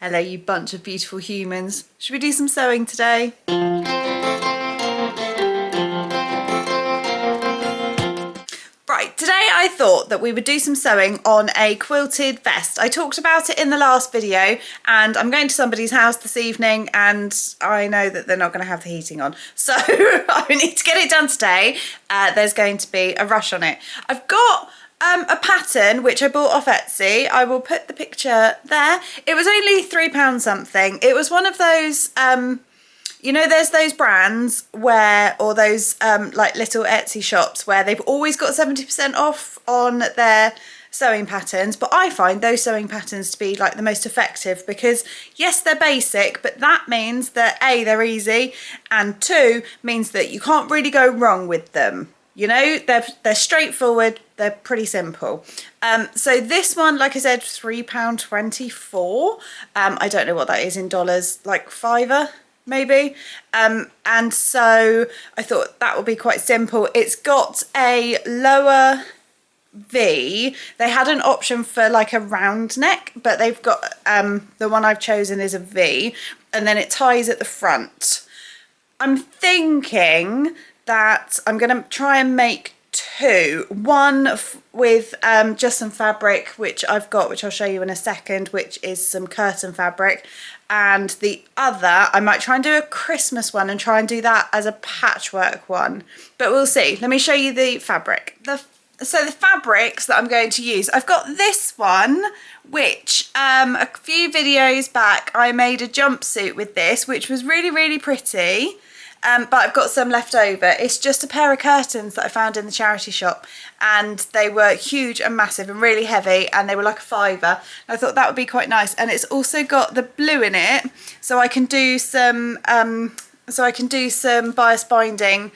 Hello, you bunch of beautiful humans. Should we do some sewing today? Right, today I thought that we would do some sewing on a quilted vest. I talked about it in the last video and I'm going to somebody's house this evening and I know that they're not going to have the heating on. So I need to get it done today. There's going to be a rush on it. I've got a pattern which I bought off Etsy. I will put the picture there. It was only £3 something. It was one of those, you know, there's those brands where, or those like little Etsy shops where they've always got 70% off on their sewing patterns, but I find those sewing patterns to be like the most effective because yes, they're basic, but that means that A, they're easy, and two, means that you can't really go wrong with them. You know, they're straightforward, they're pretty simple. So this one, like I said, £3.24. I don't know what that is in dollars, like $5 maybe. And so I thought that would be quite simple. It's got a lower V. They had an option for like a round neck, but they've got, the one I've chosen is a V, and then it ties at the front. I'm thinking that I'm going to try and make two. One with just some fabric, which I've got, which I'll show you in a second, which is some curtain fabric. And the other, I might try and do a Christmas one and try and do that as a patchwork one. But we'll see. Let me show you the fabric. So the fabrics that I'm going to use, I've got this one, which a few videos back I made a jumpsuit with this, which was really, really pretty. But I've got some left over. It's just a pair of curtains that I found in the charity shop and they were huge and massive and really heavy and they were like a £5. I thought that would be quite nice, and it's also got the blue in it, so I can do some bias binding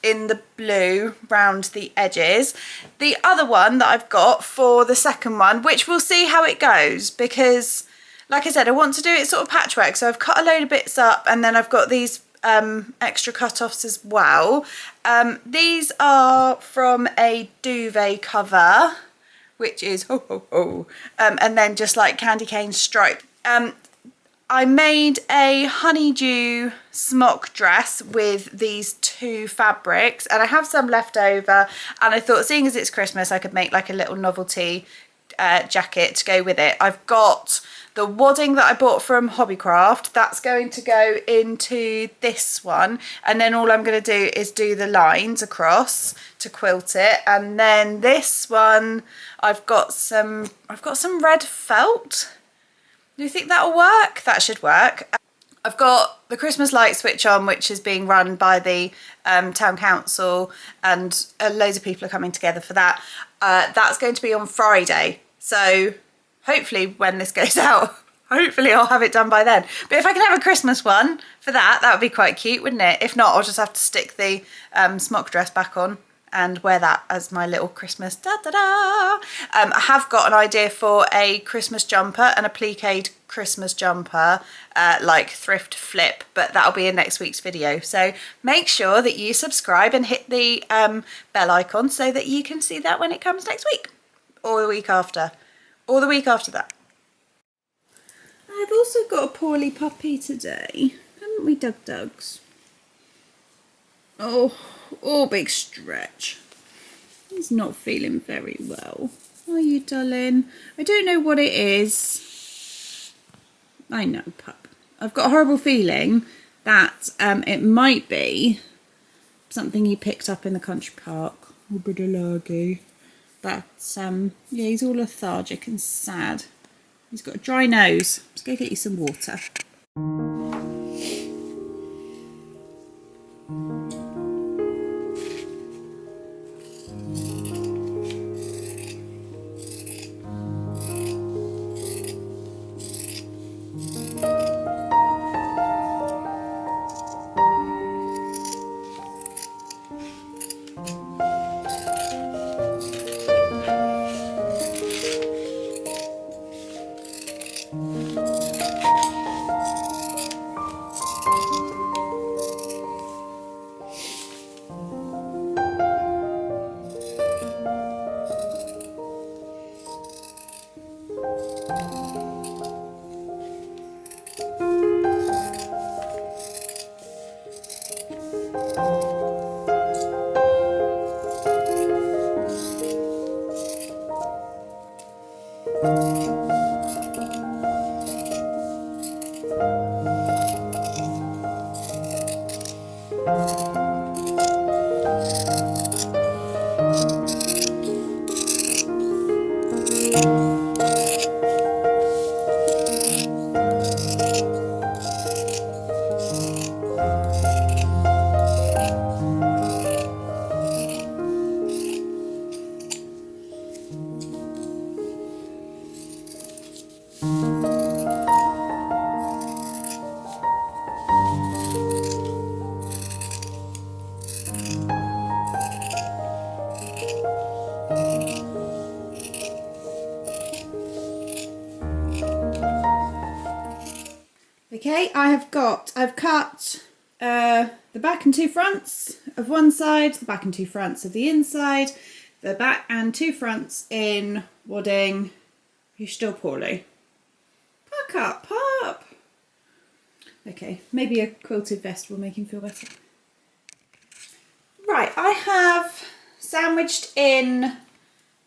in the blue round the edges. The other one that I've got for the second one, which we'll see how it goes, because like I said, I want to do it sort of patchwork, so I've cut a load of bits up and then I've got these extra cut-offs as well. These are from a duvet cover, which is and then just like candy cane stripe. I made a honeydew smock dress with these two fabrics and I have some left over, and I thought, seeing as it's Christmas, I could make like a little novelty jacket to go with it. I've got the wadding that I bought from Hobbycraft. That's going to go into this one, and then all I'm going to do is do the lines across to quilt it. And then this one, I've got some red felt. Do you think that'll work? That should work. I've got the Christmas light switch on, which is being run by the town council, and loads of people are coming together for that. That's going to be on Friday, so hopefully when this goes out, hopefully I'll have it done by then. But if I can have a Christmas one for that, that would be quite cute, wouldn't it? If not, I'll just have to stick the smock dress back on and wear that as my little Christmas da-da-da. I have got an idea for a Christmas jumper and a pliqued Christmas jumper, like thrift flip, but that'll be in next week's video. So make sure that you subscribe and hit the bell icon so that you can see that when it comes next week, or the week after, or the week after that. I've also got a poorly puppy today, haven't we, Dugs? Oh, big stretch. He's not feeling very well. Are you, darling? I don't know what it is. I know, pup. I've got a horrible feeling that it might be something he picked up in the country park. Oh, bidalagi. But yeah, he's all lethargic and sad. He's got a dry nose. Let's go get you some water. Okay, I've cut the back and 2 fronts of one side, the back and 2 fronts of the inside, the back and 2 fronts in wadding. You're still poorly. Puck up, pup. Okay, maybe a quilted vest will make him feel better. Right, I have sandwiched in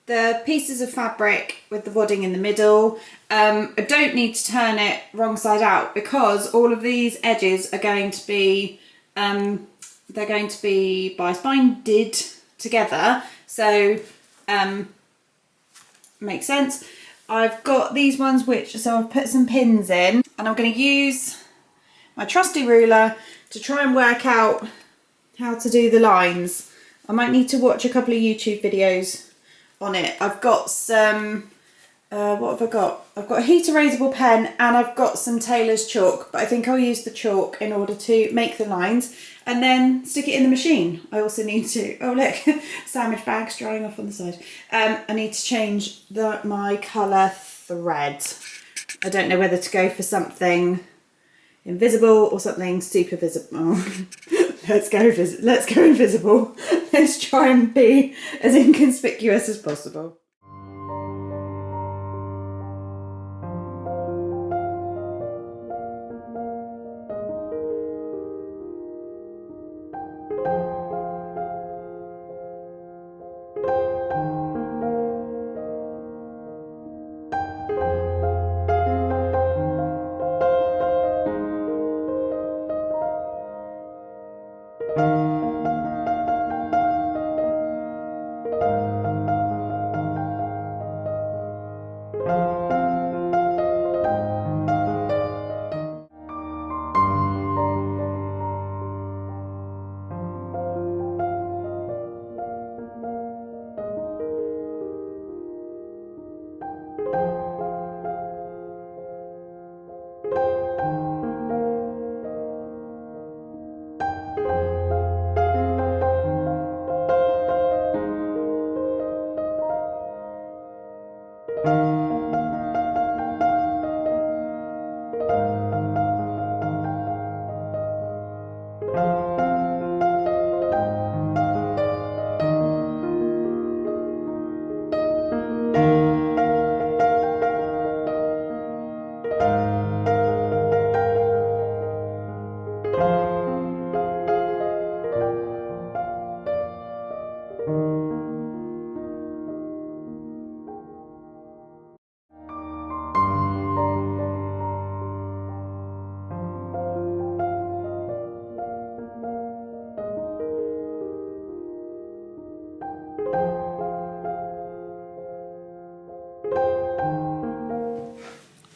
the pieces of fabric with the wadding in the middle. I don't need to turn it wrong side out because all of these edges are going to be, they're going to be bias binded together. So, makes sense. I've got these ones so I've put some pins in, and I'm going to use my trusty ruler to try and work out how to do the lines. I might need to watch a couple of YouTube videos on it. I've got some, what have I got? I've got a heat erasable pen and I've got some tailor's chalk, but I think I'll use the chalk in order to make the lines and then stick it in the machine. I also need to, oh look, sandwich bags drying off on the side. I need to change my colour thread. I don't know whether to go for something invisible or something super visible. Let's go invisible. Let's try and be as inconspicuous as possible.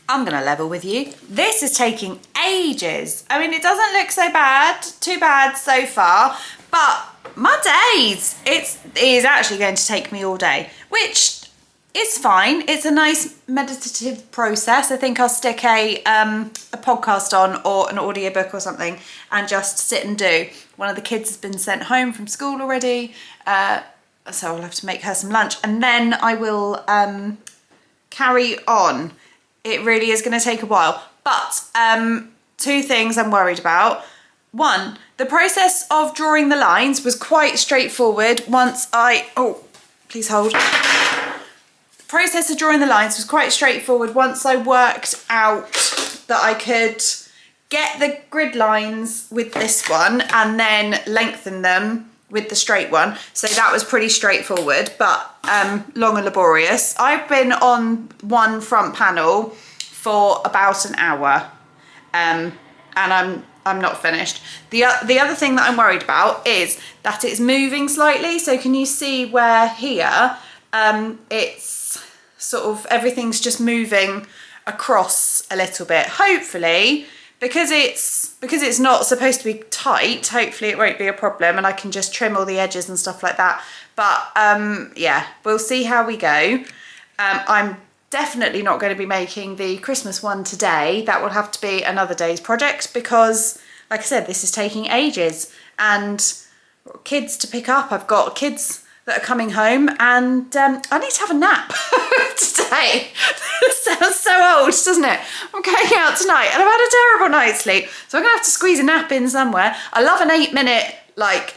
I'm gonna level with you. This is taking ages. I mean, it doesn't look too bad so far, but my days, it is actually going to take me all day, which is fine. It's a nice meditative process. I think I'll stick a podcast on or an audiobook or something and just sit and do. One of the kids has been sent home from school already, so I'll have to make her some lunch and then I will carry on. It really is going to take a while, but 2 things I'm worried about. One, the process of drawing the lines was quite straightforward once oh, please hold. The process of drawing the lines was quite straightforward once I worked out that I could get the grid lines with this one and then lengthen them with the straight one. So that was pretty straightforward, but long and laborious. I've been on one front panel for about an hour and I'm not finished. The other thing that I'm worried about is that it's moving slightly. So can you see where here it's sort of everything's just moving across a little bit. Hopefully, because it's not supposed to be tight, hopefully it won't be a problem and I can just trim all the edges and stuff like that. But yeah, we'll see how we go. I'm definitely not going to be making the Christmas one today. That will have to be another day's project because, like I said, this is taking ages and kids to pick up. I've got kids that are coming home, and I need to have a nap today. This sounds so old, doesn't it? I'm going out tonight and I've had a terrible night's sleep, so I'm gonna have to squeeze a nap in somewhere. I love an 8-minute, like,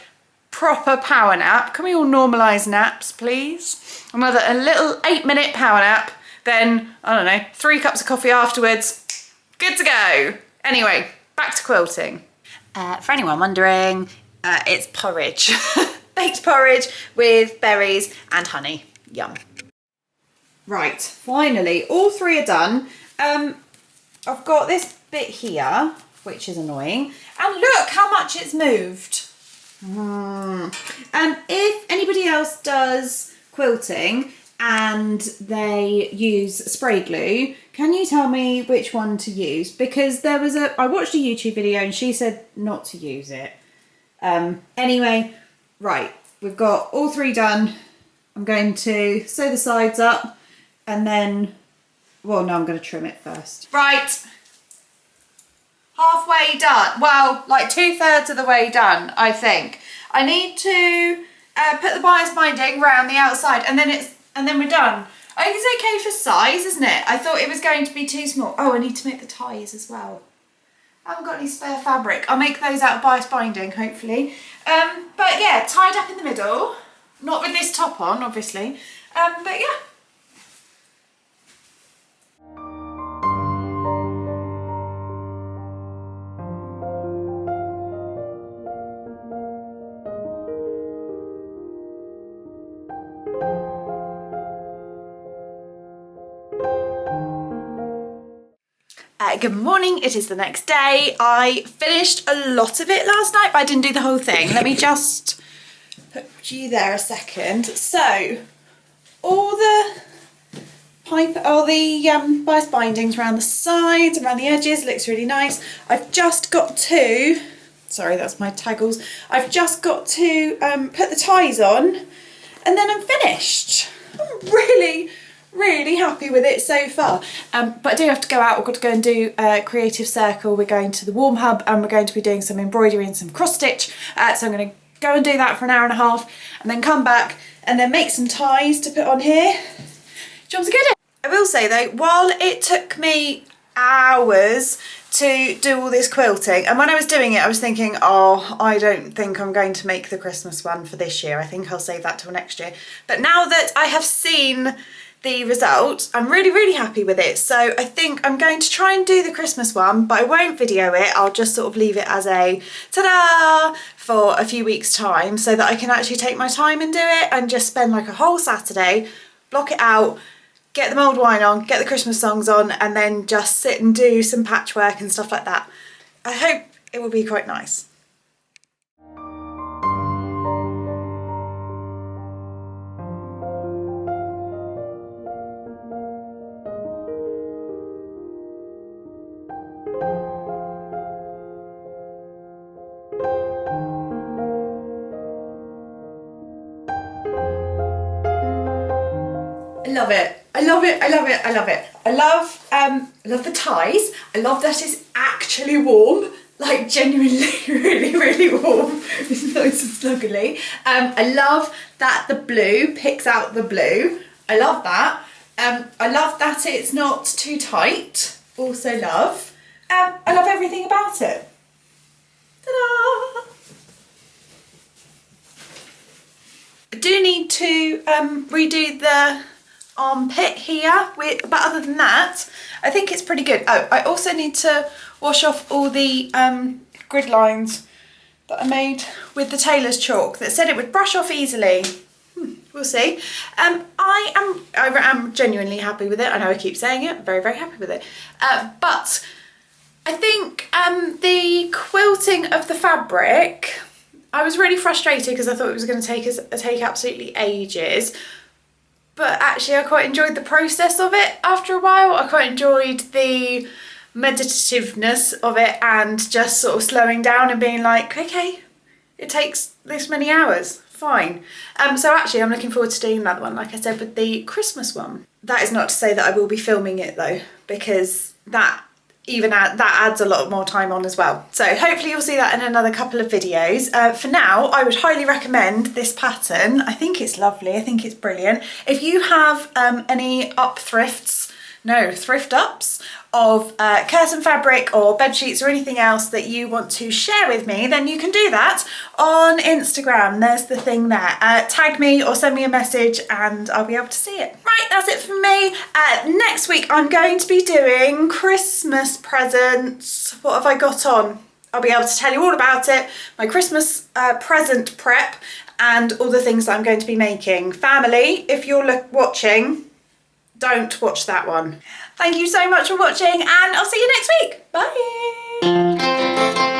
proper power nap. Can we all normalise naps, please? And whether a little 8-minute power nap, then, I don't know, 3 cups of coffee afterwards, good to go. Anyway, back to quilting. For anyone wondering, it's porridge. Baked porridge with berries and honey. Yum. Right, finally, all 3 are done. I've got this bit here, which is annoying. And look how much it's moved. If anybody else does quilting and they use spray glue, can you tell me which one to use? Because I watched a YouTube video and she said not to use it. Anyway, right, we've got all 3 done. I'm going to sew the sides up and then, well, no, I'm going to trim it first. Right, halfway done. Well, like 2/3 of the way done, I think. I need to put the bias binding around the outside and then we're done. I think it's okay for size, isn't it? I thought it was going to be too small. Oh, I need to make the ties as well. I haven't got any spare fabric. I'll make those out of bias binding, hopefully. But yeah, tied up in the middle. Not with this top on, obviously. But yeah. Good morning, it is the next day. I finished a lot of it last night, but I didn't do the whole thing. Let me just put you there a second. So, all the bias bindings around the sides, around the edges, looks really nice. I've just got to, sorry, that's my taggles. I've just got to put the ties on and then I'm finished. I'm really happy with it so far, but I do have to go out. We've got to go and do a creative circle. We're going to the warm hub and we're going to be doing some embroidery and some cross stitch, so I'm going to go and do that for an hour and a half and then come back and then make some ties to put on here. Jobs are good. I will say though, while it took me hours to do all this quilting, and when I was doing it I was thinking, oh, I don't think I'm going to make the Christmas one for this year. I think I'll save that till next year. But now that I have seen the result, I'm really happy with it. So I think I'm going to try and do the Christmas one, but I won't video it. I'll just sort of leave it as a ta-da for a few weeks time so that I can actually take my time and do it and just spend like a whole Saturday, block it out, get the mulled wine on, get the Christmas songs on, and then just sit and do some patchwork and stuff like that. I hope it will be quite nice. I love it. I love it. I love it. I love it. I love the ties. I love that it's actually warm, like genuinely really warm. It's nice and snuggly. I love that the blue picks out the blue. I love that. I love that it's not too tight. Also love. I love everything about it. Ta-da! I do need to redo the armpit here, but other than that I think it's pretty good. Oh, I also need to wash off all the grid lines that I made with the tailor's chalk that said it would brush off easily. We'll see. I am genuinely happy with it. I know I keep saying it, I'm very happy with it, but I think the quilting of the fabric, I was really frustrated because I thought it was going to take absolutely ages. But actually I quite enjoyed the process of it after a while. I quite enjoyed the meditativeness of it and just sort of slowing down and being like, okay, it takes this many hours, fine. So actually I'm looking forward to doing another one, like I said, with the Christmas one. That is not to say that I will be filming it though, because that even that adds a lot more time on as well. So hopefully you'll see that in another couple of videos. For now, I would highly recommend this pattern. I think it's lovely, I think it's brilliant. If you have any thrift ups of curtain fabric or bed sheets or anything else that you want to share with me, then you can do that on Instagram. There's the thing there. Tag me or send me a message and I'll be able to see it. Right, that's it from me. Next week I'm going to be doing Christmas presents. What have I got on? I'll be able to tell you all about it, my Christmas present prep and all the things that I'm going to be making. Family, if you're watching, don't watch that one. Thank you so much for watching and I'll see you next week. Bye.